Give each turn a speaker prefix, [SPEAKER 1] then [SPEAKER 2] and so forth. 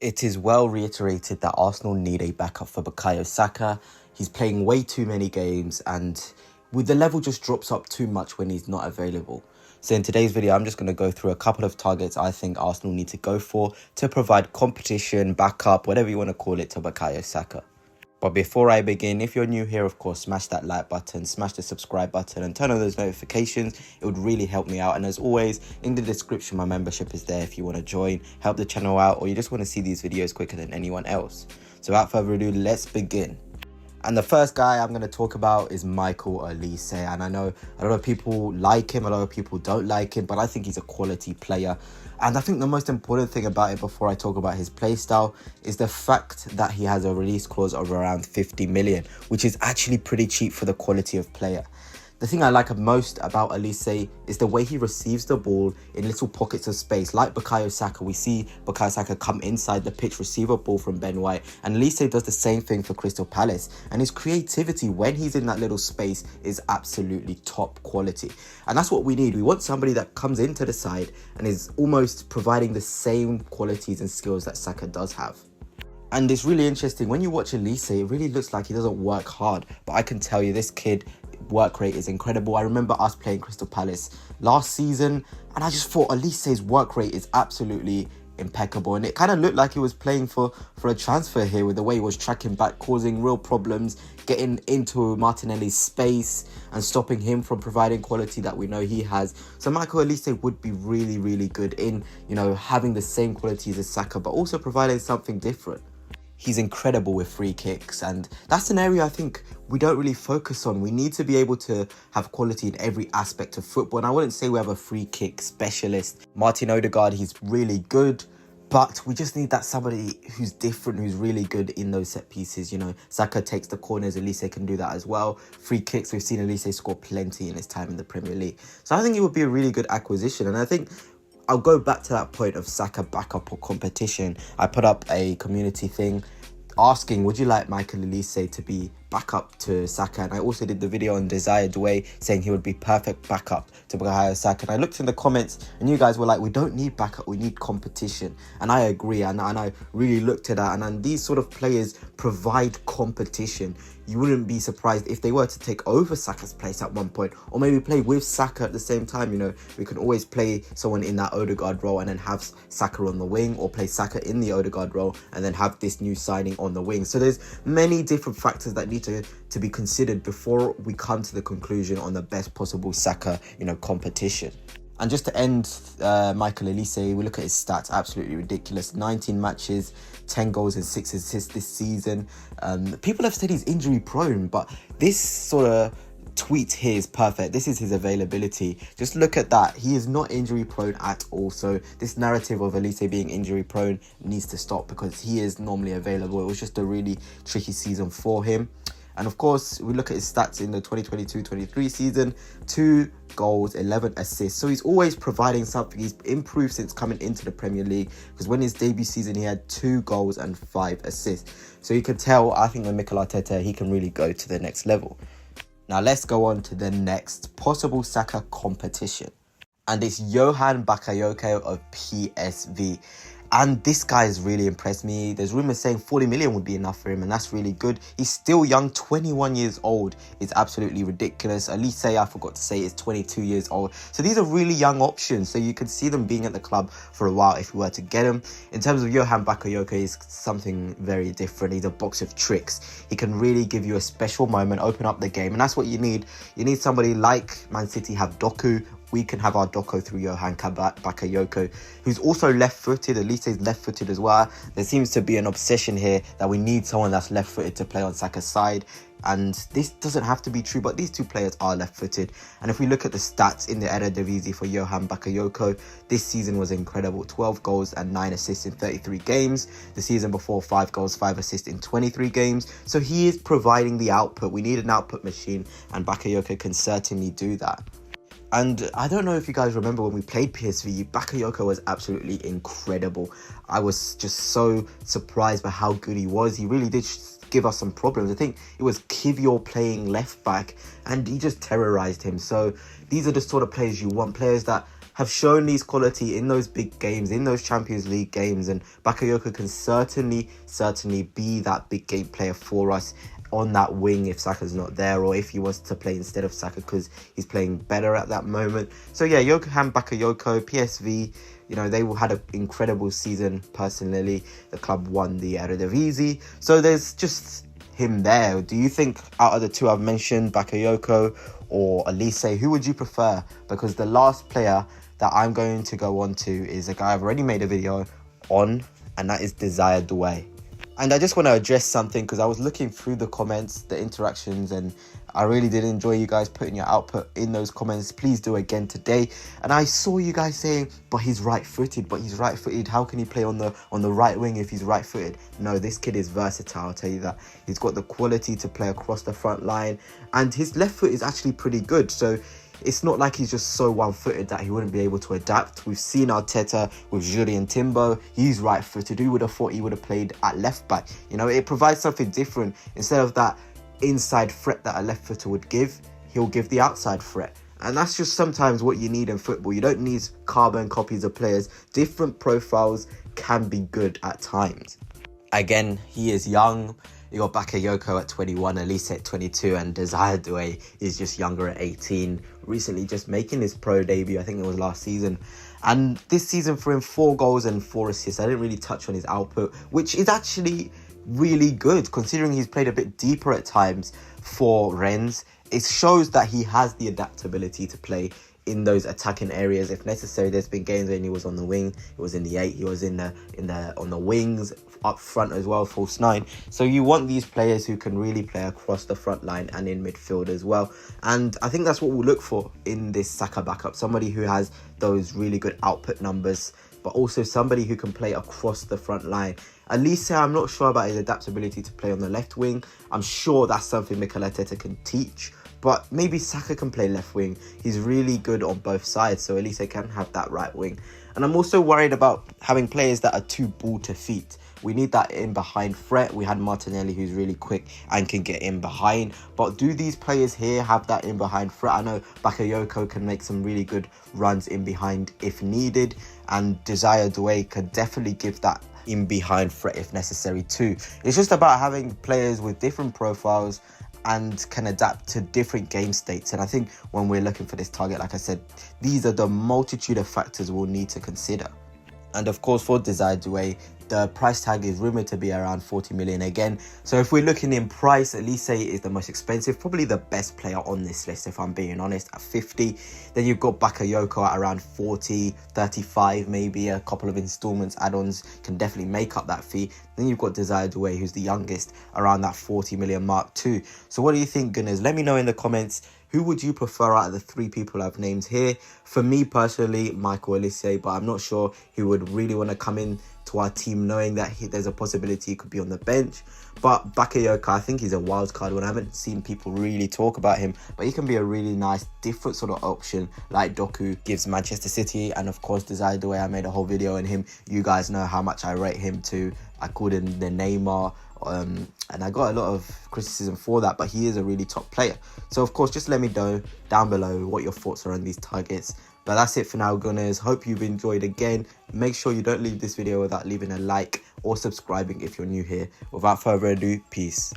[SPEAKER 1] It is well reiterated that Arsenal need a backup for Bukayo Saka. He's playing way too many games and the level just drops up too much when he's not available. So in today's video, I'm just going to go through a couple of targets I think Arsenal need to go for to provide competition, backup, whatever you want to call it, to Bukayo Saka. But before I begin, if you're new here, of course, smash that like button, smash the subscribe button and turn on those notifications. It would really help me out. And as always, in the description, my membership is there if you want to join, help the channel out, or you just want to see these videos quicker than anyone else. So without further ado, let's begin. And the first guy I'm going to talk about is Michael Olise. And I know a lot of people like him, a lot of people don't like him, but I think he's a quality player. And I think the most important thing about it before I talk about his play style is the fact that he has a release clause of around 50 million, which is actually pretty cheap for the quality of player. The thing I like most about Olise is the way he receives the ball in little pockets of space. Like Bukayo Saka, we see Bukayo Saka come inside the pitch, receive a ball from Ben White. And Olise does the same thing for Crystal Palace. And his creativity when he's in that little space is absolutely top quality. And that's what we need. We want somebody that comes into the side and is almost providing the same qualities and skills that Saka does have. And it's really interesting. When you watch Olise, it really looks like he doesn't work hard. But I can tell you, this kid, work rate is incredible. I remember us playing Crystal Palace last season and I just thought Olise's work rate is absolutely impeccable, and it kind of looked like he was playing for a transfer here with the way he was tracking back, causing real problems, getting into Martinelli's space and stopping him from providing quality that we know he has. So Michael Olise would be really good in, having the same qualities as Saka, but also providing something different. He's incredible with free kicks, and that's an area I think we don't really focus on. We need to be able to have quality in every aspect of football, and I wouldn't say we have a free kick specialist. Martin Odegaard, he's really good, but we just need that somebody who's different, who's really good in those set pieces. Saka takes the corners, Olise can do that as well. Free kicks, we've seen Olise score plenty in his time in the Premier League. So I think it would be a really good acquisition, and I think I'll go back to that point of Saka backup or competition. I put up a community thing asking, would you like Michael Olise to be backup to Saka? And I also did the video on Desire Doué saying he would be perfect backup to Bukayo Saka. And I looked in the comments and you guys were like, we don't need backup, we need competition. And I agree, and I really looked at that. And these sort of players provide competition. You wouldn't be surprised if they were to take over Saka's place at one point, or maybe play with Saka at the same time. We can always play someone in that Odegaard role and then have Saka on the wing, or play Saka in the Odegaard role and then have this new signing on the wing. So there's many different factors that need to be considered before we come to the conclusion on the best possible Saka, competition. And just to end Michael Olise, we look at his stats, absolutely ridiculous. 19 matches, 10 goals and 6 assists this season. People have said he's injury prone, but this sort of tweet here is perfect. This is his availability. Just look at that. He is not injury prone at all. So this narrative of Olise being injury prone needs to stop, because he is normally available. It was just a really tricky season for him. And of course, we look at his stats in the 2022-23 season, 2 goals, 11 assists. So he's always providing something. He's improved since coming into the Premier League, because when his debut season, he had 2 goals and 5 assists. So you can tell, I think with Mikel Arteta, he can really go to the next level. Now let's go on to the next possible Saka competition. And it's Johan Bakayoko of PSV. And this guy has really impressed me. There's rumours saying 40 million would be enough for him, and that's really good. He's still young, 21 years old. It's absolutely ridiculous. Olise, I forgot to say, is 22 years old. So these are really young options. So you can see them being at the club for a while if we were to get him. In terms of Johan Bakayoko, he's something very different. He's a box of tricks. He can really give you a special moment, open up the game. And that's what you need. You need somebody like Man City have Doku. We can have our Doku through Johan Bakayoko, who's also left-footed. Olise is left-footed as well. There seems to be an obsession here that we need someone that's left-footed to play on Saka's side. And this doesn't have to be true, but these two players are left-footed. And if we look at the stats in the Eredivisie for Johan Bakayoko, this season was incredible. 12 goals and 9 assists in 33 games. The season before, 5 goals, 5 assists in 23 games. So he is providing the output. We need an output machine, and Bakayoko can certainly do that. And I don't know if you guys remember when we played PSV, Bakayoko was absolutely incredible. I was just so surprised by how good he was. He really did give us some problems. I think it was Kivior playing left back and he just terrorized him. So these are the sort of players you want, players that have shown these quality in those big games, in those Champions League games, and Bakayoko can certainly be that big game player for us on that wing if Saka's not there, or if he was to play instead of Saka because he's playing better at that moment. So yeah, Johan Bakayoko, PSV, you know, they had an incredible season. Personally, the club won the Eredivisie, so there's just him there. Do you think out of the two I've mentioned, Bakayoko or Olise, who would you prefer? Because the last player that I'm going to go on to is a guy I've already made a video on, and that is Doué. And I just want to address something, because I was looking through the comments, the interactions, and I really did enjoy you guys putting your output in those comments. Please do again today. And I saw you guys saying, but he's right-footed, how can he play on the right wing if he's right-footed? No, this kid is versatile, I'll tell you that. He's got the quality to play across the front line, and his left foot is actually pretty good. So it's not like he's just so one-footed that he wouldn't be able to adapt. We've seen Arteta with Julian Timber. He's right-footed. Who would have thought he would have played at left-back? You know, it provides something different. Instead of that inside threat that a left-footer would give, he'll give the outside threat. And that's just sometimes what you need in football. You don't need carbon copies of players. Different profiles can be good at times. Again, he is young. You got Bakayoko at 21, Olise at 22, and Doué is just younger at 18. Recently just making his pro debut, I think it was last season. And this season for him, 4 goals and 4 assists. I didn't really touch on his output, which is actually really good considering he's played a bit deeper at times for Rennes. It shows that he has the adaptability to play in those attacking areas if necessary. There's been games when he was on the wing, he was in the 8, he was on the wings, up front as well, false 9. So you want these players who can really play across the front line and in midfield as well. And I think that's what we'll look for in this Saka backup. Somebody who has those really good output numbers, but also somebody who can play across the front line. Olise, I'm not sure about his adaptability to play on the left wing. I'm sure that's something Mikel Arteta can teach. But maybe Saka can play left wing. He's really good on both sides, so Olise can have that right wing. And I'm also worried about having players that are too ball to feet. We need that in behind threat. We had Martinelli, who's really quick and can get in behind. But do these players here have that in behind threat? I know Bakayoko can make some really good runs in behind if needed, and Doué could definitely give that in behind threat if necessary too. It's just about having players with different profiles and can adapt to different game states. And I think when we're looking for this target, like I said, these are the multitude of factors we'll need to consider. And of course, for Doué, the price tag is rumoured to be around 40 million again. So if we're looking in price, Olise is the most expensive, probably the best player on this list, if I'm being honest, at 50. Then you've got Bakayoko at around 40, 35, maybe a couple of installments, add-ons can definitely make up that fee. Then you've got Doué, who's the youngest, around that 40 million mark too. So what do you think, Gunners? Let me know in the comments. Who would you prefer out of the 3 people I've named here? For me personally, Michael Olise, but I'm not sure who would really want to come in to our team knowing that there's a possibility he could be on the bench. But Bakayoko, I think he's a wild card one. I haven't seen people really talk about him, but he can be a really nice, different sort of option like Doku gives Manchester City. And of course, Doué, I made a whole video on him. You guys know how much I rate him too. I called him the Neymar. And I got a lot of criticism for that, but he is a really top player. So of course, just let me know down below what your thoughts are on these targets. But that's it for now, Gunners. Hope you've enjoyed again. Make sure you don't leave this video without leaving a like or subscribing if you're new here. Without further ado, peace.